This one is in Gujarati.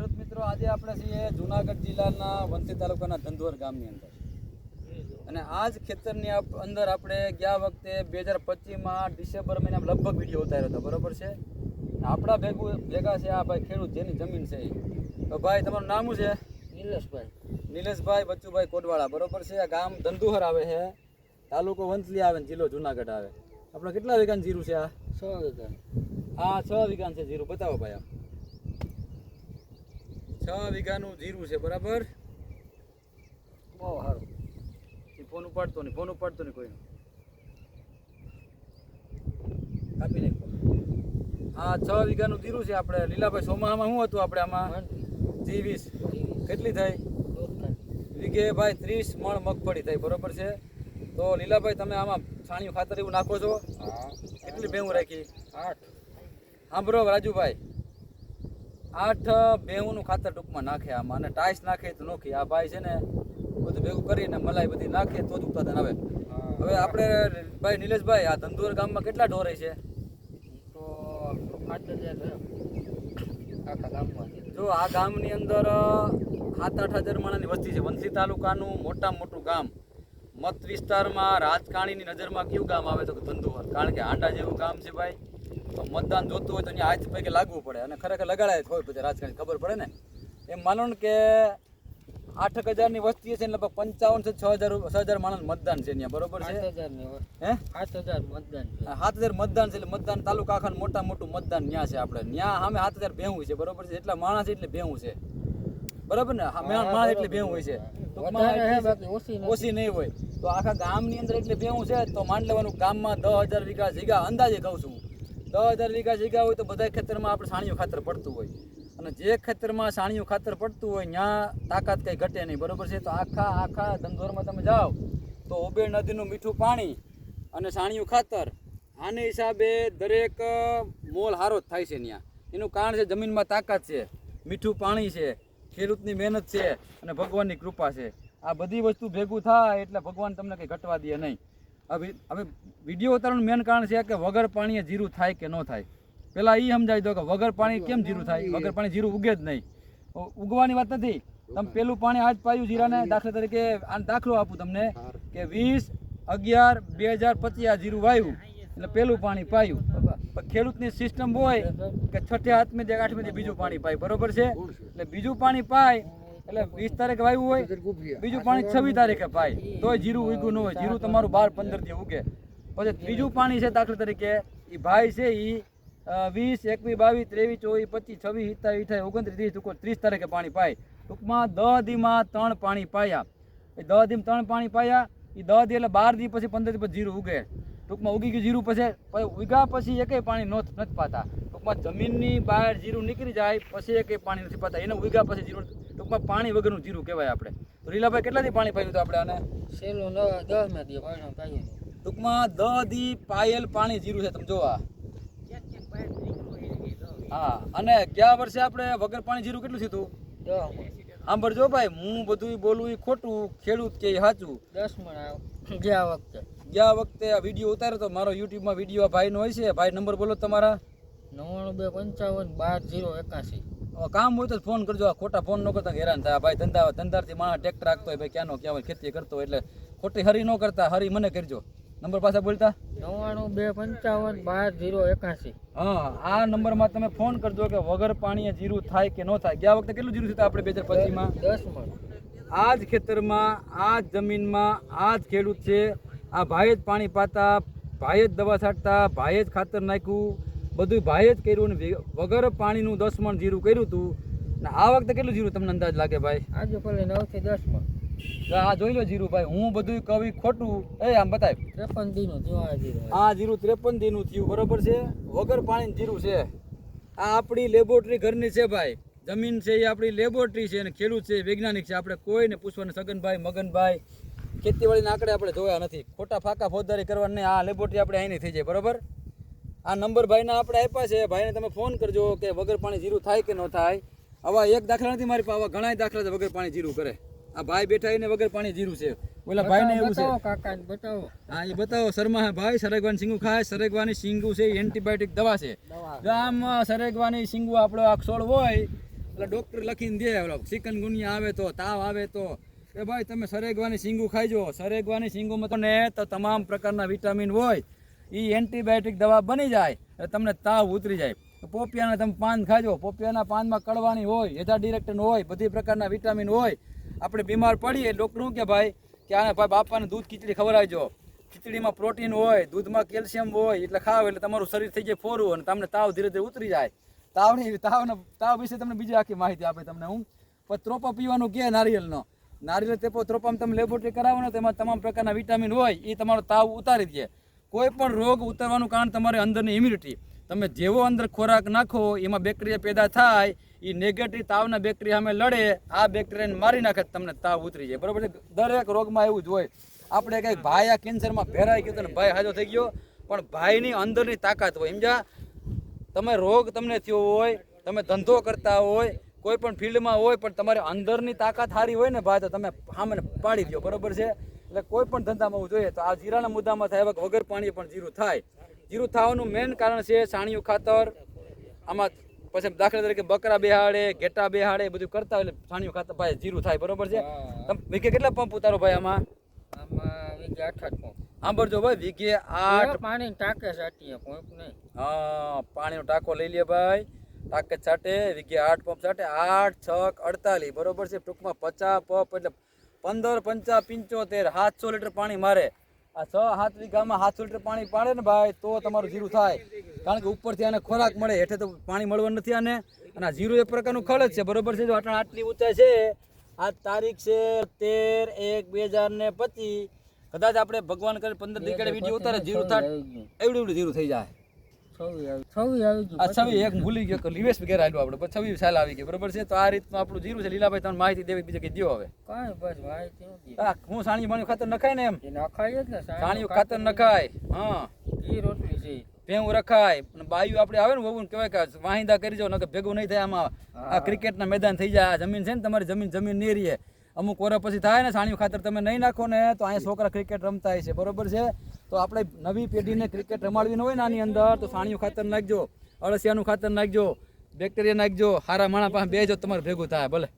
ખેડૂત મિત્રો, આજે આપણે છીએ જુનાગઢ જિલ્લાના વંથલી તાલુકાના ધંધોર ગામની અંદર, અને આ જ ખેતરની અંદર આપણે ગયા વખતે 2025માં ડિસેમ્બર મહિનામાં લગભગ વિડીયો ઉતાર્યો હતો, બરોબર છે. આપણા ભેગા છે આ ભાઈ ખેડૂત જેની જમીન છે. તો ભાઈ તમારું નામ શું છે? નિલેશભાઈ બચ્ચુભાઈ કોટવાળા, બરોબર છે. આ ગામ ધંધુહર આવે છે, તાલુકો વંથલી આવે ને જિલ્લો જુનાગઢ આવે. આપણે કેટલા વીઘાનું જીરું છે? આ 6 વીઘા. હા 6 વીઘાનું છે જીરું. બતાવો ભાઈ, આમ 6 વીઘાનું જીરું છે, બરાબર. બહુ સારું. ફોન ઉપાડતો નહીં કોઈનો, કાપી નાખો. હા 6 વીઘાનું જીરું છે. આપણે લીલાભાઈ સોમાહામાં શું હતું આપણે આમાં? G20 કેટલી થઈ? વીઘે ભાઈ 30 મણ મગફળી થઈ, બરોબર છે. તો લીલાભાઈ તમે આમાં છાણિયું ખાતર એવું નાખો છો? કેટલી ભેહું રાખી? 8. સાંભળો રાજુભાઈ, 8 ભેહુંનું ખાતર ટૂંકમાં નાખે આમાં, અને ટાઈસ નાખે તો નોખી. આ ભાઈ છે ને બધું ભેગું કરીને મલાઈ બધી નાખે તો જ ઉત્પાદન આવે. હવે આપણે ભાઈ નિલેશભાઈ, આ ધંધોર ગામમાં કેટલા ઢોર છે? તો 8000 આખા ગામમાં. જો આ ગામની અંદર 7-8 હજાર માણસની વસ્તી છે. વંથલી તાલુકાનું મોટામાં મોટું ગામ. મત વિસ્તારમાં રાજકારણીની નજરમાં કયું ગામ આવે તો ધંધોર, કારણ કે હાંડા જેવું ગામ છે ભાઈ. તો મતદાન જોતું હોય તો અહીંયા હાથ પૈકી લાગવું પડે, અને ખરેખર લગાડાય હોય પછી રાજકારણી ખબર પડે ને. એમ માનો ને કે 8,000ની વસ્તી છે, લગભગ 55 6 હજાર માણસ મતદાન છે અહીંયા, બરોબર છે. 7000 મતદાન છે. 7000 મતદાન છે, એટલે મતદાન તાલુકા આખાનું મોટું મતદાન ન્યા છે. આપણે ન્યા સામે 7000 ભેહું છે, બરોબર છે. એટલા માણસ એટલે ભેહું છે, બરાબર ને. માણસ એટલે ભેહું હોય છે, ઓછી નહીં હોય. તો આખા ગામની અંદર એટલે ભેહું છે. તો માન લેવાનું ગામમાં 10,000 વીઘા જગ્યા, અંદાજે કહું છું, 10,000 વીઘા જગ્યા હોય તો બધા ખેતરમાં આપણે છાણિયું ખાતર પડતું હોય, અને જે ખેતરમાં છાણિયું ખાતર પડતું હોય ત્યાં તાકાત કંઈ ઘટે નહીં, બરોબર છે. તો આખા ધંધોરમાં તમે જાઓ તો ઉબેર નદીનું મીઠું પાણી અને છાણિયું ખાતર, આને હિસાબે દરેક મોલ હારો જ થાય છે ત્યાં. એનું કારણ છે જમીનમાં તાકાત છે, મીઠું પાણી છે, ખેડૂતની મહેનત છે, અને ભગવાનની કૃપા છે. આ બધી વસ્તુ ભેગું થાય એટલે ભગવાન તમને કંઈ ઘટવા દે નહીં. હવે વિડીયો ઉતારવાનું મેન કારણ છે કે વગર પાણીએ જીરું થાય કે ન થાય. પહેલાં એ સમજાવી દો કે વગર પાણી કેમ જીરું થાય? વગર પાણી જીરું ઉગે જ નહીં. ઉગવાની વાત નથી. તમે પેલું પાણી આજ પાયું જીરાને, દાખલા તરીકે આ દાખલો આપું તમને કે 20/11/2025 આ જીરું વાવ્યું, એટલે પેલું પાણી પાયું. ખેડૂતની સિસ્ટમ હોય કે 6 હાથમાં 8 બીજું પાણી પાય, બરોબર છે. એટલે બીજું પાણી પાય એટલે 20 તારીખે વાવ્યું હોય, બીજું પાણી 26 તારીખે પાય, તોય જીરું ઉગ્યું ન હોય. જીરું તમારું 12-15 દી ઉગે. પછી ત્રીજું પાણી છે, દાખલા તરીકે એ ભાઈ છે એ 20, 21, 22, 23, 24, 25, 26, 27, 28, 29, 30 તારીખે પાણી પાય. ટૂંકમાં 10 દીમાં 3 પાણી પાયા. એ 10 દીમાં 3 પાણી પાયા, એ 10 દી એટલે 12 દી પછી 15 દી પછી જીરું ઉગે. ટૂંકમાં ઉગી ગયું જીરું, પછી ઉગ્યા પછી એકેય પાણી નથી પાતા. ટૂંકમાં જમીનની બહાર જીરું નીકળી જાય પછી એકેય પાણી નથી પાતા. એને ઉગ્યા પછી જીરું, ટૂંકમાં પાણી વગરનું જીરું કહેવાય આપણે. તો રીલાભાઈ કેટલા દી પાણી પાયું હતું આપણે આને? છેલ્લું 10 દી પાણી પાયું. ટૂંકમાં 10 દી પાયેલ પાણી જીરું છે, તમે જોવા. હા, અને ગયા વર્ષે આપણે વગર પાણી જીરું કેટલું થયું? 10 સાંભળજો ભાઈ, હું બધું બોલું એ ખોટું, ખેડૂત કે સાચું. 10 મણ ગયા વખતે આ વિડીયો ઉતાર્યો તો મારો યુટ્યુબમાં વિડીયો ભાઈનો હોય છે. ભાઈ નંબર બોલો તમારા. 9255 12 081. કામ હોય તો ફોન કરજો, આ ખોટા ફોન ન કરતા હેરાન થાય. ભાઈ ધંધારથી માણસ ટ્રેક્ટર રાખતો હોય, ભાઈ ક્યાંનો ક્યાં હોય, ખેતી કરતો હોય, એટલે ખોટી હરી ન કરતા, હરી મને કરજો. નંબર પાછા બોલતા 9255 12 081. હા, આ નંબરમાં તમે ફોન કરજો કે વગર પાણીએ જીરું થાય કે ન થાય. ગયા વખતે કેટલું જીરું થયું આપણે 2025માં? 10 મણ. આ જ ખેતરમાં, આ જ જમીનમાં, આ જ ખેડૂત છે. આ ભાઈ જ પાણી પાતા, ભાઈ જ દવા છાંટતા, ભાઈ જ ખાતર નાખ્યું, બધું ભાઈ જ કર્યું, ને વગર પાણીનું 10 મણ જીરું કર્યું હતું. ને આ વખતે કેટલું જીરું તમને અંદાજ લાગે ભાઈ? આજે ભલે 9 થી 10 મણ. આ જોઈ લો જીરું ભાઈ, હું બધું કવિ ખોટું આમ બતાય. 53 દીનું થયું આ જીરું. આ જીરું 53 દીનું થયું, બરોબર છે. વગર પાણીનું જીરું છે. આ આપણી લેબોરેટરી ઘરની છે ભાઈ. જમીન છે એ આપણી લેબોરેટરી છે, અને ખેડૂત છે વૈજ્ઞાનિક છે. આપણે કોઈને પૂછવાનું, સગનભાઈ મગનભાઈ ખેતીવાડીના આંકડે આપણે જોયા નથી. ખોટા ફાકા ફોજદારી કરવાની નહીં. આ લેબોરેટરી આપણે અહીંની થઈ જાય, બરોબર. આ નંબર ભાઈના આપણે આપ્યા છે. ભાઈને તમે ફોન કરજો કે વગર પાણી જીરું થાય કે ન થાય. આવા એક દાખલા નથી મારી પાસે, આવા ઘણા દાખલા છે વગર પાણી જીરું કરે. આ ભાઈ બેઠા એને વગર પાણી જીરું છે. ઓલા ભાઈને એવું છે. કાકા બતાવો. હા, એ બતાવો. શર્મા ભાઈ સરગવાની સિંગુ ખાય. સરગવાની સિંગુ છે એન્ટીબાયોટિક દવા છે. જો આમ સરગવાની સિંગુ આપણો આ છોડ હોય એટલે ડોક્ટર લખીને દે, ઓલો ચિકનગુનિયા આવે તો, તાવ આવે તો કે ભાઈ તમે સરેગવાની શીંગું ખાઈજો. સરેગવાની શીંગુમાં તમને તો તમામ પ્રકારના વિટામિન હોય, એ એન્ટીબાયોટિક દવા બની જાય એટલે તમને તાવ ઉતરી જાય. પોપિયાના તમે પાન ખાજો, પોપિયાના પાનમાં કડવાની હોય, હેધા ડિરેક્ટન હોય, બધી પ્રકારના વિટામિન હોય. આપણે બીમાર પડીએ ડૉક્ટર શું કે ભાઈ કે આને ભાઈ બાપાને દૂધ ખીચડી ખવડાવજો, ખીચડીમાં પ્રોટીન હોય, દૂધમાં કેલ્શિયમ હોય, એટલે ખાવ એટલે તમારું શરીર થઈ જાય ફોરું અને તમને તાવ ધીરે ધીરે ઉતરી જાય. તાવ વિશે તમને બીજી આખી માહિતી આપે તમને હું. પણ ત્રોપો પીવાનું કે નારિયેળનો, નારિયેળ તેપો ત્રોપામાં તમે લેબોરેટરી કરાવો ને તેમાં તમામ પ્રકારના વિટામિન હોય, એ તમારો તાવ ઉતારી દે. કોઈ પણ રોગ ઉતારવાનું કારણ તમારે અંદરની ઇમ્યુનિટી. તમે જેવો અંદર ખોરાક નાખો એમાં બેક્ટેરિયા પેદા થાય, એ નેગેટિવ તાવના બેક્ટેરિયા સામે લડે, આ બેક્ટેરિયાને મારી નાખે તમને તાવ ઉતરી જાય. બરાબર છે? દરેક રોગમાં એવું જ હોય. આપણે કંઈક ભાઈ આ કેન્સરમાં ભેરાઈ ગયો ને ભાઈ હાજો થઈ ગયો, પણ ભાઈની અંદરની તાકાત હોય. સમજ્યા? તમે રોગ તમને થયો હોય, તમે ધંધો કરતા હોય, કોઈ પણ ફિલ્ડમાં હોય, પણ તમારે અંદરની તાકાત સારી હોય ને ભાઈ તો તમે સામે પાડી દો. બરાબર છે? એટલે કોઈ પણ ધંધામાં હોવું જોઈએ. તો આ જીરાના મુદ્દામાં થાય વગર પાણીએ પણ જીરું થાય. જીરું થવાનું મેઇન કારણ છે છાણિયું ખાતર. આમાં પછી દાખલા તરીકે બકરા બેહાડે, ઘેટા બેહાડે, બધું કરતા હોય એટલે છાણિયું ખાતર ભાઈ જીરું થાય. બરોબર છે? તમે વીઘે કેટલા પંપ ઉતારો ભાઈ આમાં? આમાં વીઘે 8 પંપ. સાંભળજો ભાઈ, વીઘે 8 પાણી ટાંકે સાટીએ, પંપ નહીં. હા, પાણીનો ટાંકો લઈ લે ભાઈ, ટાંકે છાંટે, વીઘે 8 પંપ છાંટે. 8 6 48. બરોબર છે? ટૂંકમાં 50 પંપ એટલે 15 5 75 700 લીટર પાણી મારે. આ 6-7 વીઘામાં 700 લીટર પાણી પાડે ને ભાઈ તો તમારું જીરું થાય. કારણ કે ઉપરથી આને ખોરાક મળે, હેઠે તો પાણી મળવાનું નથી આને. અને આ જીરું એક પ્રકારનું ખળ જ છે. બરોબર છે? જો આટલી ઊંચાઈ છે, આ તારીખ છે 13/1/2025. કદાચ આપણે ભગવાન કરે 15 દીકડે વિડીયો ઉતારે જીરું થાય એવડું જીરું થઈ જાય. 26 આવી ગયું. આ 26 એક ભૂલી ગયો, લીવેશ વગેરે આવ્યું આપણે, પણ 26 સાલ આવી ગઈ. બરોબર છે? તો આ રીતનું આપણું જીરું છે. લીલાભાઈ તમને માહિતી દેવી બીજે કઈ દો હવે. કાંઈ બસ માહિતી નથી. હા, હું સાણિયું બાણિયું ખાતર નખાય ને એમ, એ નખાય જ ને. સાણિયું ખાતર નખાય. હા, ઘી રોટલી છે. ભેવું રખાય. અને બાયું આપણે આવે ને વહુને કહેવાય કે વાહિંદા કરી જાવ, નકર ભેગું નહીં થાય. આમાં આ ક્રિકેટના મેદાન થઈ જાય. આ જમીન છે ને તમારી, જમીન નહીં રહીએ. અમુક ઓરા પછી થાય ને સાણિયું ખાતર તમે નહીં નાખો ને તો અહીંયા છોકરા ક્રિકેટ રમતા હોય છે. બરોબર છે? તો આપણે નવી પેઢીને ક્રિકેટ રમાડવી ન હોય ને આની અંદર તો સાણિયું ખાતર નાખજો, અળસિયાનું ખાતર નાખજો, બેક્ટેરિયા નાખજો, હારા માણા પાસે બેજો, તમારે ભેગું થાય. ભલે.